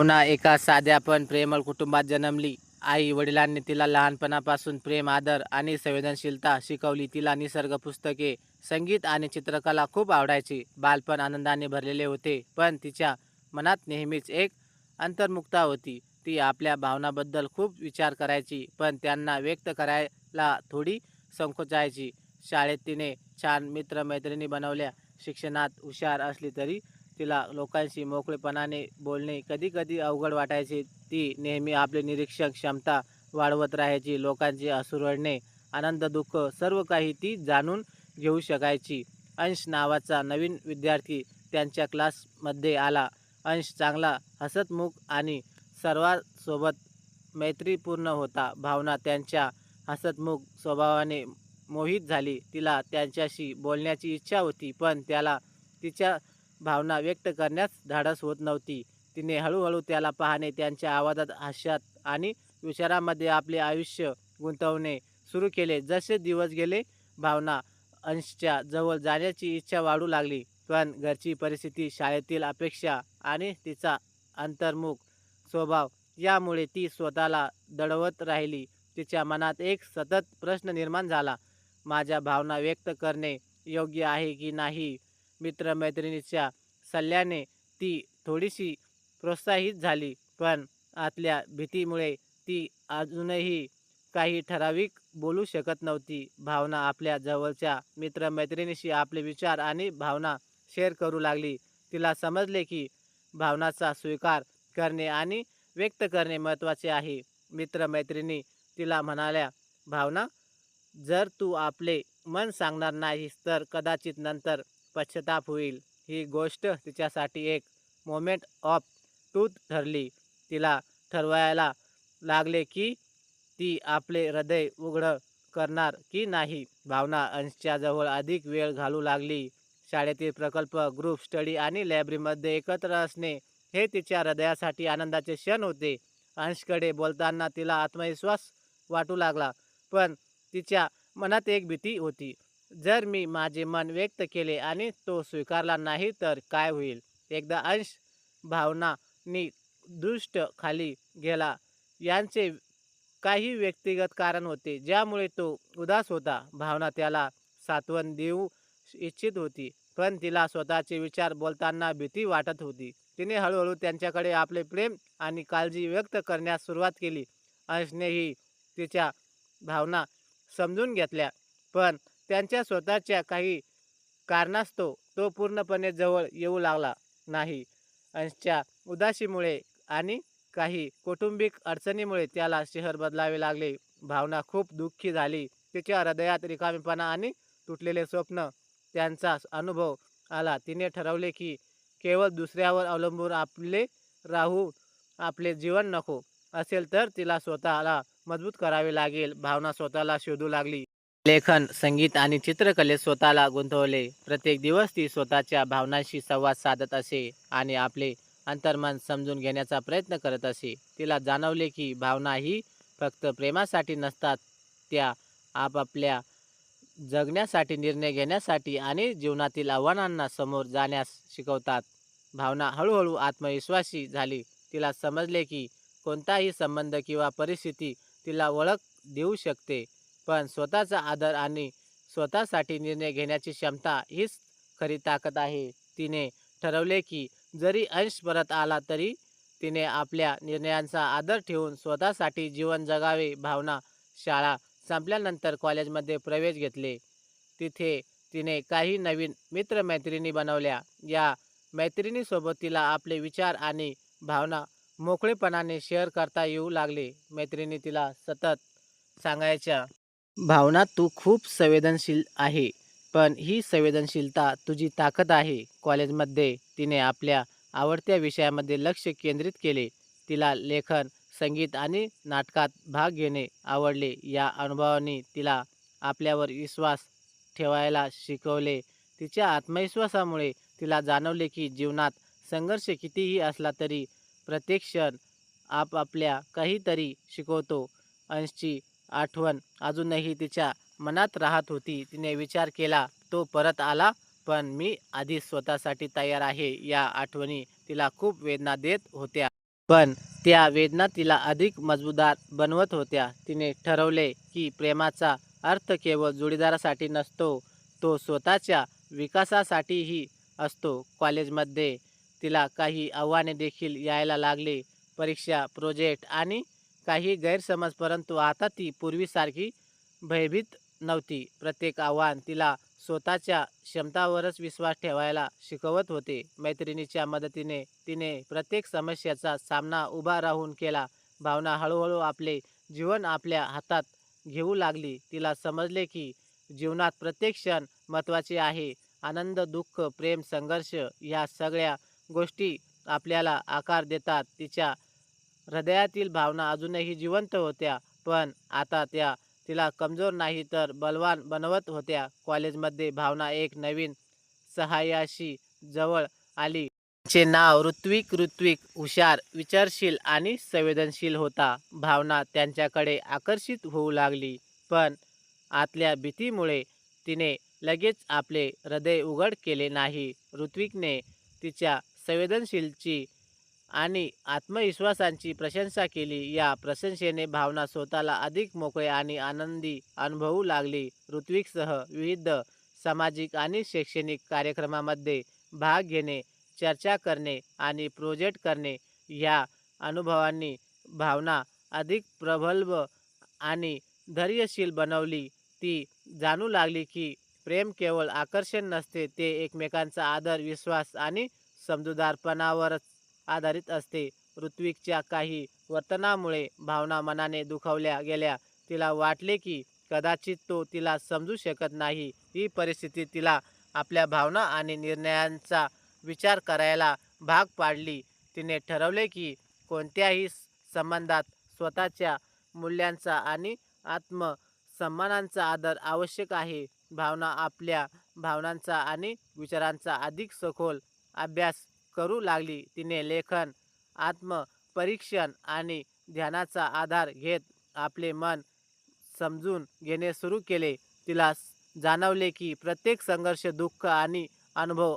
पुन्हा एका साध्या पण प्रेमळ कुटुंबात जन्मली. आई वडिलांनी तिला लहानपणापासून प्रेम, आदर आणि संवेदनशीलता शिकवली. तिला निसर्ग, पुस्तके, संगीत आणि चित्रकला खूप आवडायची. बालपण आनंदाने भरलेले होते, पण तिच्या मनात नेहमीच एक अंतर्मुखता होती. ती आपल्या भावनाबद्दल खूप विचार करायची, पण त्यांना व्यक्त करायला थोडी संकोचायची. शाळेत तिने छान मित्रमैत्रिणी बनवल्या. शिक्षणात हुशार असली तरी तिला लोकांशी मोकळेपणाने बोलणे कधी-कधी अवघड वाटायचे. ती नेहमी आपली निरीक्षण क्षमता वाढवत राहायची. लोकांचे हसू, रडणे, आनंद, दुःख सर्व काही ती जाणून घेऊ शकायची. अंश नावाचा नवीन विद्यार्थी त्यांच्या क्लासमध्ये आला. अंश चांगला, हसतमुख आणि सर्वांसोबत मैत्रीपूर्ण होता. भावना त्यांच्या हसतमुख स्वभावाने मोहित झाली. तिला त्यांच्याशी बोलण्याची इच्छा होती, पण त्याला तिच्या भावना व्यक्त करण्यास धाडस होत नव्हती. तिने हळूहळू त्याला पाहणे, त्यांच्या आवाजात, हास्यात आणि विचारांमध्ये आपले आयुष्य गुंतवणे सुरू केले. जसे दिवस गेले, भावना अंशच्या जवळ जाण्याची इच्छा वाढू लागली. पण घरची परिस्थिती, शाळेतील अपेक्षा आणि तिचा अंतर्मुख स्वभाव यामुळे ती स्वतःला दडवत राहिली. तिच्या मनात एक सतत प्रश्न निर्माण झाला, माझ्या भावना व्यक्त करणे योग्य आहे की नाही? मित्रमैत्रिणीच्या सल्ल्याने ती थोडीशी प्रोत्साहित झाली, पण आतल्या भीतीमुळे ती अजूनही काही ठराविक बोलू शकत नव्हती. भावना आपल्या जवळच्या मित्रमैत्रिणीशी आपले विचार आणि भावना शेअर करू लागली. तिला समजले की भावनाचा स्वीकार करणे आणि व्यक्त करणे महत्त्वाचे आहे. मित्रमैत्रिणी तिला म्हणाल्या, भावना, जर तू आपले मन सांगणार नाहीस तर कदाचित नंतर पश्चाताप होईल. ही गोष्ट तिच्यासाठी एक मोमेंट ऑफ ट्रूथ ठरली. तिला ठरवायला लागले की ती आपले हृदय उघड करणार की नाही. भावना अंशच्या जवळ अधिक वेळ घालू लागली. शाळेतील प्रकल्प, ग्रुप स्टडी आणि लायब्ररीमध्ये एकत्र असणे हे तिच्या हृदयासाठी आनंदाचे क्षण होते. अंशकडे बोलताना तिला आत्मविश्वास वाटू लागला, पण तिच्या मनात एक भीती होती. जर मी माझे मन व्यक्त केले आणि तो स्वीकारला नाही तर काय होईल? एकदा अंश भावनांनी दृष्ट खाली गेला. यांचे काही व्यक्तिगत कारण होते ज्यामुळे तो उदास होता. भावना त्याला सांत्वन देऊ इच्छित होती, पण तिला स्वतःचे विचार बोलताना भीती वाटत होती. तिने हळूहळू त्यांच्याकडे आपले प्रेम आणि काळजी व्यक्त करण्यास सुरुवात केली. अंशनेही तिच्या भावना समजून घेतल्या, पण त्यांच्या स्वतःच्या काही कारणास्तव तो पूर्णपणे जवळ येऊ लागला नाही. अंशच्या उदासीमुळे आणि काही कौटुंबिक अडचणीमुळे त्याला शहर बदलावे लागले. भावना खूप दुःखी झाली. तिच्या हृदयात रिकामेपणा आणि तुटलेले स्वप्न त्यांचा अनुभव आला. तिने ठरवले की केवळ दुसऱ्यावर अवलंबून आपले राहू आपले जीवन नको असेल तर तिला स्वतःला मजबूत करावे लागेल. भावना स्वतःला शोधू लागली. लेखन, संगीत आणि चित्रकलेत स्वतःला गुंतवले. प्रत्येक दिवस ती स्वतःच्या भावनांशी संवाद साधत असे आणि आपले अंतर्मन समजून घेण्याचा प्रयत्न करत असे. तिला जाणवले की भावना ही फक्त प्रेमासाठी नसतात, त्या आपापल्या जगण्यासाठी, निर्णय घेण्यासाठी आणि जीवनातील आव्हानांना समोर जाण्यास शिकवतात. भावना हळूहळू आत्मविश्वासी झाली. तिला समजले की कोणताही संबंध किंवा परिस्थिती तिला ओळख देऊ शकते, पण स्वतःचा आदर आणि स्वतःसाठी निर्णय घेण्याची क्षमता हीच खरी ताकद आहे. तिने ठरवले की जरी अंश परत आला तरी तिने आपल्या निर्णयांचा आदर ठेवून स्वतःसाठी जीवन जगावे. भावना शाळा संपल्यानंतर कॉलेजमध्ये प्रवेश घेतले. तिथे तिने काही नवीन मित्रमैत्रिणी बनवल्या. या मैत्रिणीसोबत तिला आपले विचार आणि भावना मोकळेपणाने शेअर करता येऊ लागले. मैत्रिणी तिला सतत सांगायच्या, भावना, तू खूप संवेदनशील आहे, पण ही संवेदनशीलता तुझी ताकद आहे. कॉलेजमध्ये तिने आपल्या आवडत्या विषयामध्ये लक्ष केंद्रित केले. तिला लेखन, संगीत आणि नाटकात भाग घेणे आवडले. या अनुभवांनी तिला आपल्यावर विश्वास ठेवायला शिकवले. तिच्या आत्मविश्वासामुळे तिला जाणवले की जीवनात संघर्ष कितीही असला तरी प्रत्येक क्षण आपापल्या काहीतरी शिकवतो. अंशची आठवण अजूनही तिच्या मनात राहत होती. तिने विचार केला, तो परत आला, पण मी आधीच स्वतःसाठी तयार आहे. या आठवणी तिला खूप वेदना देत होत्या. पण त्या वेदना तिला अधिक मजबूतदार बनवत होत्या. तिने ठरवले की प्रेमाचा अर्थ केवळ जोडीदारासाठी नसतो, तो स्वतःच्या विकासासाठीही असतो. कॉलेजमध्ये तिला काही आव्हाने देखील यायला लागली. परीक्षा, प्रोजेक्ट आणि काही गैरसमज. परंतु आता ती पूर्वीसारखी भयभीत नव्हती. प्रत्येक आव्हान तिला स्वतःच्या क्षमतांवरच विश्वास ठेवायला शिकवत होते. मैत्रिणीच्या मदतीने तिने प्रत्येक समस्येचा सामना उभा राहून केला. भावना हळूहळू आपले जीवन आपल्या हातात घेऊ लागली. तिला समजले की जीवनात प्रत्येक क्षण महत्त्वाचे आहे. आनंद, दुःख, प्रेम, संघर्ष या सगळ्या गोष्टी आपल्याला आकार देतात. तिच्या हृदयातील भावना अजूनही जिवंत होत्या, पण आता त्या तिला कमजोर नाही तर बलवान बनवत होत्या. कॉलेजमध्ये भावना एक नवीन सहाय्याशी जवळ आली. तिचे नाव ऋत्विक. ऋत्विक हुशार, विचारशील आणि संवेदनशील होता. भावना त्यांच्याकडे आकर्षित होऊ लागली, पण आतल्या भीतीमुळे तिने लगेच आपले हृदय उघड केले नाही. ऋत्विकने तिच्या संवेदनशीलची आणि आत्मविश्वासाची प्रशंसा केली. या प्रशंसेने भावना स्वतःला अधिक मोकळे आणि आनंदी अनुभवू लागली. ऋत्विकसह विविध सामाजिक आणि शैक्षणिक कार्यक्रमामध्ये भाग घेणे, चर्चा करणे आणि प्रोजेक्ट करणे या अनुभवांनी भावना अधिक प्रगल्भ आणि धैर्यशील बनवली. ती जाणू लागली की प्रेम केवळ आकर्षण नसते, ते एकमेकांचा आदर, विश्वास आणि समजूतदारपणावरच आधारित असते. ऋत्विकच्या काही वर्तनामुळे भावना मनाने दुखावल्या गेल्या. तिला वाटले की कदाचित तो तिला समजू शकत नाही. ही परिस्थिती तिला आपल्या भावना आणि निर्णयांचा विचार करायला भाग पाडली. तिने ठरवले की कोणत्याही संबंधात स्वतःच्या मूल्यांचा आणि आत्मसन्मानाचा आदर आवश्यक आहे. भावना आपल्या भावनांचा आणि विचारांचा अधिक सखोल अभ्यास करू लागली. तिने लेखन, आत्मपरीक्षण आणि ध्यानाचा आधार घेत आपले मन समजून घेणे सुरू केले. तिला जाणवले की प्रत्येक संघर्ष, दुःख आणि अनुभव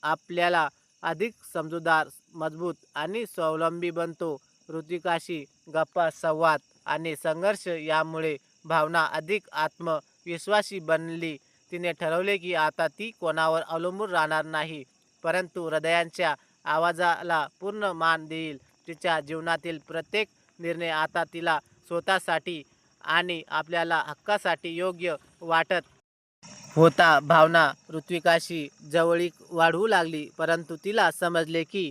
आपल्याला अधिक समजूतदार, मजबूत आणि स्वावलंबी बनतो. ऋतिकाशी गप्पा, संवाद आणि संघर्ष यामुळे भावना अधिक आत्मविश्वासी बनली. तिने ठरवले की आता ती कोणावर अवलंबून राहणार नाही, परंतु हृदयाच्या आवाजाला पूर्ण मान देईल. तिच्या जीवनातील प्रत्येक निर्णय आता तिला स्वतःसाठी आणि आपल्याला हक्कासाठी योग्य वाटत होता. भावना ऋत्विकाशी जवळीक वाढवू लागली, परंतु तिला समजले की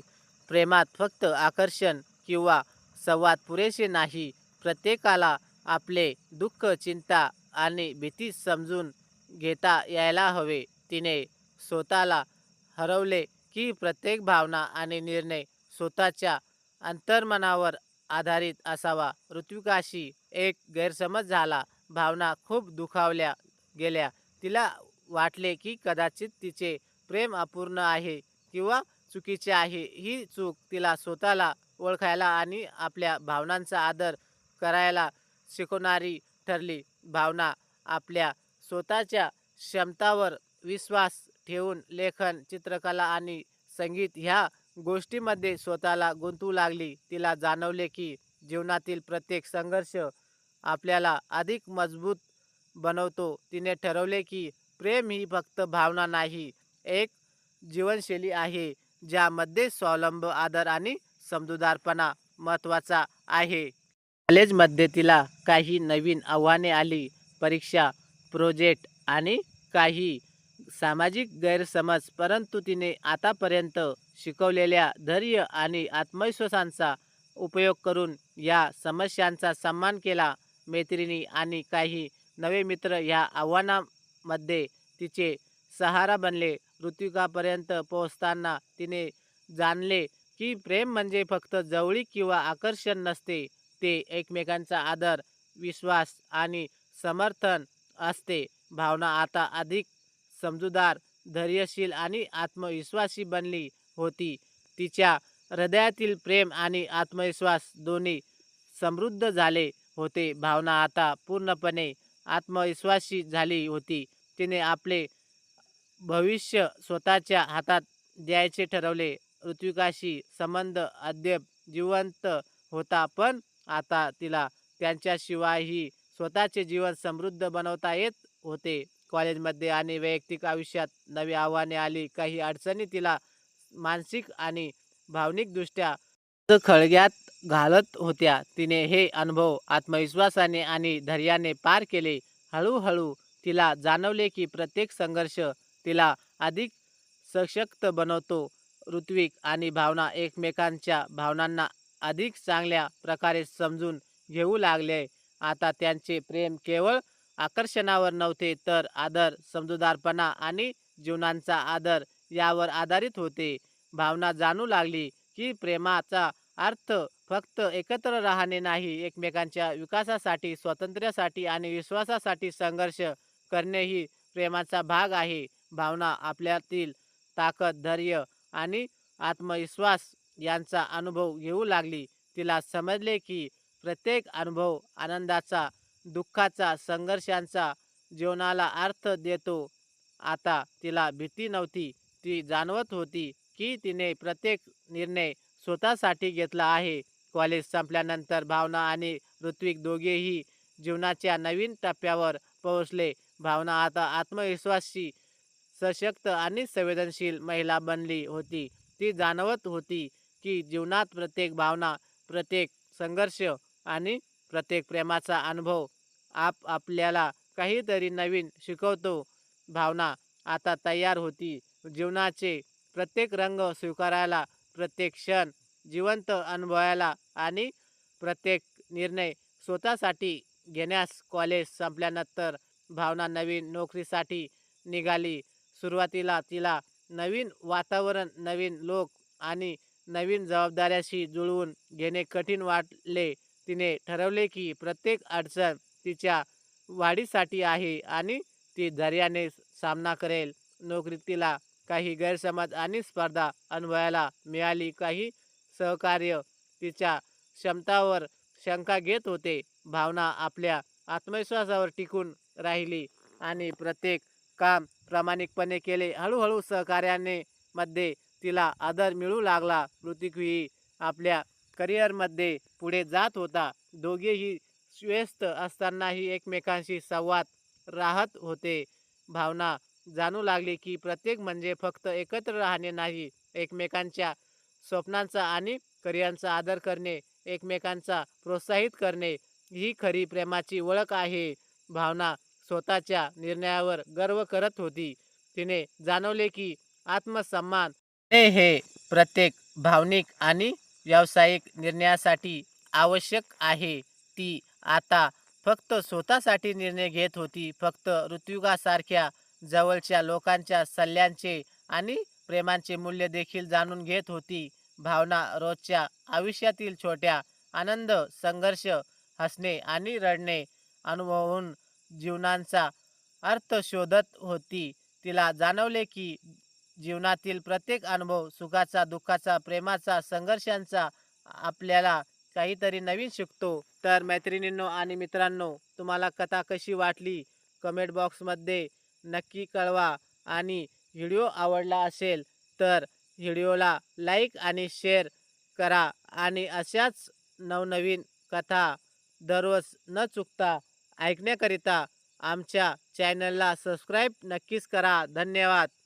प्रेमात फक्त आकर्षण किंवा संवाद पुरेसे नाही. प्रत्येकाला आपले दुःख, चिंता आणि भीती समजून घेता यायला हवे. तिने स्वतःला हरवले की प्रत्येक भावना आणि निर्णय स्वतःच्या अंतर्मनावर आधारित असावा. ऋत्विकाशी एक गैरसमज झाला. भावना खूप दुखावल्या गेल्या. तिला वाटले की कदाचित तिचे प्रेम अपूर्ण आहे किंवा चुकीचे आहे. ही चूक तिला स्वतःला ओळखायला आणि आपल्या भावनांचा आदर करायला शिकवणारी ठरली. भावना आपल्या स्वतःच्या क्षमतांवर विश्वास ठेवून लेखन, चित्रकला आणि संगीत ह्या गोष्टींमध्ये स्वतःला गुंतवू लागली. तिला जाणवले की जीवनातील प्रत्येक संघर्ष आपल्याला अधिक मजबूत बनवतो. तिने ठरवले की प्रेम ही फक्त भावना नाही, एक जीवनशैली आहे, ज्यामध्ये स्वावलंब, आदर आणि समजूतदारपणा महत्त्वाचा आहे. कॉलेजमध्ये तिला काही नवीन आव्हाने आली. परीक्षा, प्रोजेक्ट आणि काही सामाजिक गैरसमज. परंतु तिने आतापर्यंत शिकवलेल्या धैर्य आणि आत्मविश्वासाचा उपयोग करून या समस्यांचा सामना केला. मैत्रिणी आणि काही नवे मित्र या आव्हानांमध्ये तिचे सहारा बनले. ऋतिकापर्यंत पोहोचताना तिने जाणले की प्रेम म्हणजे फक्त जवळीक किंवा आकर्षण नसते, ते एकमेकांचा आदर, विश्वास आणि समर्थन असते. भावना आता अधिक समजूतदार, धैर्यशील आणि आत्मविश्वासी बनली होती. तिच्या हृदयातील प्रेम आणि आत्मविश्वास दोन्ही समृद्ध झाले होते. भावना आता पूर्णपणे आत्मविश्वासी झाली होती. तिने आपले भविष्य स्वतःच्या हातात द्यायचे ठरवले. ऋत्विकाशी संबंध अद्याप जिवंत होता, पण आता तिला त्यांच्याशिवायही स्वतःचे जीवन समृद्ध बनवता येत होते. कॉलेजमध्ये आणि वैयक्तिक आयुष्यात नवी आव्हाने आली. काही अडचणी तिला मानसिक आणि भावनिकदृष्ट्या खळग्यात घालत होत्या. तिने हे अनुभव आत्मविश्वासाने आणि धैर्याने पार केले. हळूहळू तिला जाणवले की प्रत्येक संघर्ष तिला अधिक सशक्त बनवतो. ऋत्विक आणि भावना एकमेकांच्या भावनांना अधिक चांगल्या प्रकारे समजून घेऊ लागले. आता त्यांचे प्रेम केवळ आकर्षणावर नव्हते, तर आदर, समजूतदारपणा आणि जीवनाचा आदर यावर आधारित होते. भावना जाणू लागली की प्रेमाचा अर्थ फक्त एकत्र राहणे नाही, एकमेकांच्या विकासासाठी, स्वातंत्र्यासाठी आणि विश्वासासाठी संघर्ष करणे ही प्रेमाचा भाग आहे. भावना आपल्यातील ताकद, धैर्य आणि आत्मविश्वास यांचा अनुभव घेऊ लागली. तिला समजले की प्रत्येक अनुभव आनंदाचा, दुःखाचा, संघर्षांचा जीवनाला अर्थ देतो. आता तिला भीती नव्हती. ती जाणवत होती की तिने प्रत्येक निर्णय स्वतःसाठी घेतला आहे. कॉलेज संपल्यानंतर भावना आणि ऋत्विक दोघेही जीवनाच्या नवीन टप्प्यावर पोहोचले. भावना आता आत्मविश्वासी, सशक्त आणि संवेदनशील महिला बनली होती. ती जाणवत होती की जीवनात प्रत्येक भावना, प्रत्येक संघर्ष आणि प्रत्येक प्रेमाचा अनुभव आपल्याला काहीतरी नवीन शिकवतो. भावना आता तयार होती जीवनाचे प्रत्येक रंग स्वीकारायला, प्रत्येक क्षण जिवंत अनुभवायला आणि प्रत्येक निर्णय स्वतःसाठी घेण्यास. कॉलेज संपल्यानंतर भावना नवीन नोकरीसाठी निघाली. सुरुवातीला तिला नवीन वातावरण, नवीन लोक आणि नवीन जबाबदाऱ्याशी जुळवून घेणे कठीण वाटले. तिने ठरवले की प्रत्येक अडचण तिच्या वाढीसाठी आहे आणि ती धैर्याने सामना करेल. नोकरीत तिला काही गैरसमज आणि स्पर्धा अनुभवायला मिळाली. काही सहकार्य तिच्या क्षमतावर शंका घेत होते. भावना आपल्या आत्मविश्वासावर टिकून राहिली आणि प्रत्येक काम प्रामाणिकपणे केले. हळूहळू सहकार्याने मध्ये तिला आदर मिळू लागला. ऋतिकही आपल्या करिअरमध्ये पुढे जात होता. दोघेही व्यस्त असतानाही एकमेकांशी संवाद राहत होते. भावना जाणू लागली की प्रत्येक म्हणजे फक्त एकत्र राहणे नाही, एकमेकांच्या स्वप्नांचा आणि करिअरचा आदर करणे, एकमेकांचा प्रोत्साहित करणे ही खरी प्रेमाची ओळख आहे. भावना स्वतःच्या निर्णयावर गर्व करत होती. तिने जाणवले की आत्मसन्मान हे प्रत्येक भावनिक आणि व्यावसायिक निर्णयासाठी आवश्यक आहे. ती आता फक्त स्वतःसाठी निर्णय घेत होती, फक्त ऋत्विकासारख्या जवळच्या लोकांच्या सल्ल्यांचे आणि प्रेमाचे मूल्य देखील जाणून घेत होती. भावना रोजच्या आयुष्यातील छोट्या आनंद, संघर्ष, हसणे आणि रडणे अनुभवून जीवनाचा अर्थ शोधत होती. तिला जाणवले की जीवनातील प्रत्येक अनुभव, सुखाचा, दुःखाचा, प्रेमाचा, संघर्षांचा आपल्याला काहीतरी नवीन शिकतो. तर मैत्रिणींनो आणि मित्रांनो, तुम्हाला कथा कशी वाटली कमेंट बॉक्समध्ये नक्की कळवा. आणि व्हिडिओ आवडला असेल तर व्हिडिओला लाईक आणि शेअर करा. आणि अशाच नवनवीन कथा दररोज न चुकता ऐकण्याकरिता आमच्या चॅनलला सबस्क्राईब नक्कीच करा. धन्यवाद.